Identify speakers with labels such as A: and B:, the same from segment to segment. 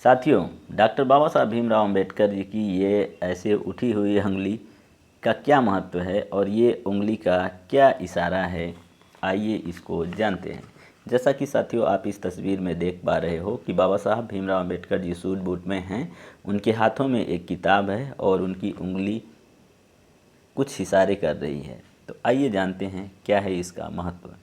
A: साथियों, डॉक्टर बाबा साहब भीमराव अंबेडकर जी की ये ऐसे उठी हुई उंगली का क्या महत्व है और ये उंगली का क्या इशारा है, आइए इसको जानते हैं। जैसा कि साथियों आप इस तस्वीर में देख पा रहे हो कि बाबा साहब भीमराव अंबेडकर जी सूट बूट में हैं। उनके हाथों में एक किताब है और उनकी उंगली कुछ इशारे कर रही है। तो आइए जानते हैं क्या है इसका महत्व।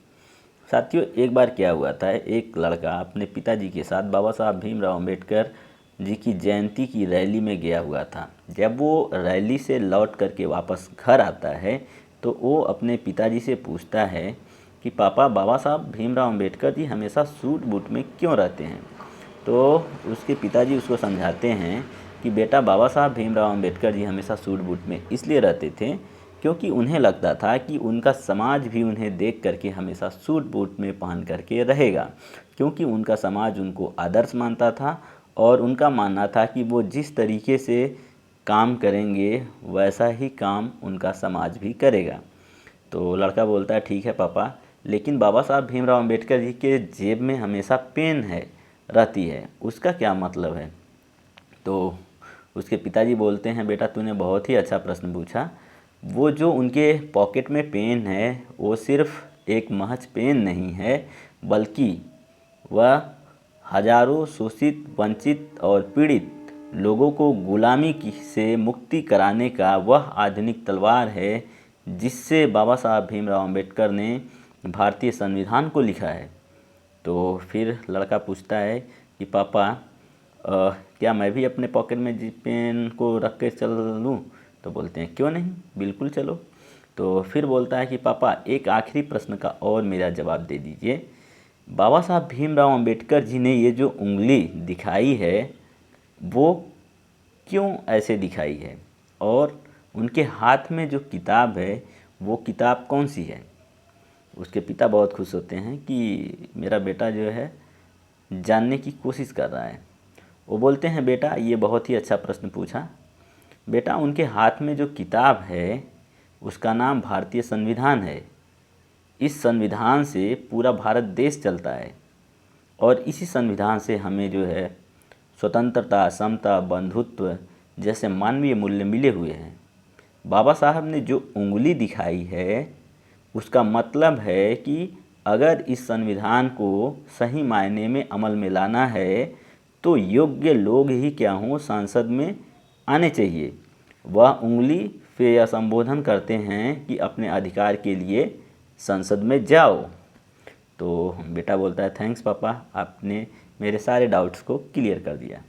A: साथियों, एक बार क्या हुआ था, एक लड़का अपने पिताजी के साथ बाबा साहब भीमराव अंबेडकर जी की जयंती की रैली में गया हुआ था। जब वो रैली से लौट करके वापस घर आता है तो वो अपने पिताजी से पूछता है कि पापा, बाबा साहब भीमराव अंबेडकर जी हमेशा सूट बूट में क्यों रहते हैं। तो उसके पिताजी उसको समझाते हैं कि बेटा, बाबा साहब भीमराव अंबेडकर जी हमेशा सूट बूट में इसलिए रहते थे क्योंकि उन्हें लगता था कि उनका समाज भी उन्हें देख करके हमेशा सूट बूट में पहन करके रहेगा, क्योंकि उनका समाज उनको आदर्श मानता था और उनका मानना था कि वो जिस तरीके से काम करेंगे वैसा ही काम उनका समाज भी करेगा। तो लड़का बोलता है, ठीक है पापा, लेकिन बाबा साहब भीमराव अंबेडकर जी के जेब में हमेशा पेन रहती है, उसका क्या मतलब है। तो उसके पिताजी बोलते हैं, बेटा तूने बहुत ही अच्छा प्रश्न पूछा। वो जो उनके पॉकेट में पेन है वो सिर्फ एक महज पेन नहीं है, बल्कि वह हजारों शोषित, वंचित और पीड़ित लोगों को गुलामी से मुक्ति कराने का वह आधुनिक तलवार है जिससे बाबा साहब भीमराव अंबेडकर ने भारतीय संविधान को लिखा है। तो फिर लड़का पूछता है कि पापा, क्या मैं भी अपने पॉकेट में जी पेन को रख के चल लूँ। तो बोलते हैं, क्यों नहीं, बिल्कुल चलो। तो फिर बोलता है कि पापा, एक आखिरी प्रश्न का और मेरा जवाब दे दीजिए। बाबा साहब भीमराव अंबेडकर जी ने ये जो उंगली दिखाई है वो क्यों ऐसे दिखाई है, और उनके हाथ में जो किताब है वो किताब कौन सी है। उसके पिता बहुत खुश होते हैं कि मेरा बेटा जो है जानने की कोशिश कर रहा है। वो बोलते हैं, बेटा ये बहुत ही अच्छा प्रश्न पूछा। बेटा, उनके हाथ में जो किताब है उसका नाम भारतीय संविधान है। इस संविधान से पूरा भारत देश चलता है और इसी संविधान से हमें जो है स्वतंत्रता, समता, बंधुत्व जैसे मानवीय मूल्य मिले हुए हैं। बाबा साहब ने जो उंगली दिखाई है उसका मतलब है कि अगर इस संविधान को सही मायने में अमल में लाना है तो योग्य लोग ही क्या हों, संसद में आने चाहिए। वह उंगली पे यह संबोधन करते हैं कि अपने अधिकार के लिए संसद में जाओ। तो बेटा बोलता है, थैंक्स पापा, आपने मेरे सारे डाउट्स को क्लियर कर दिया।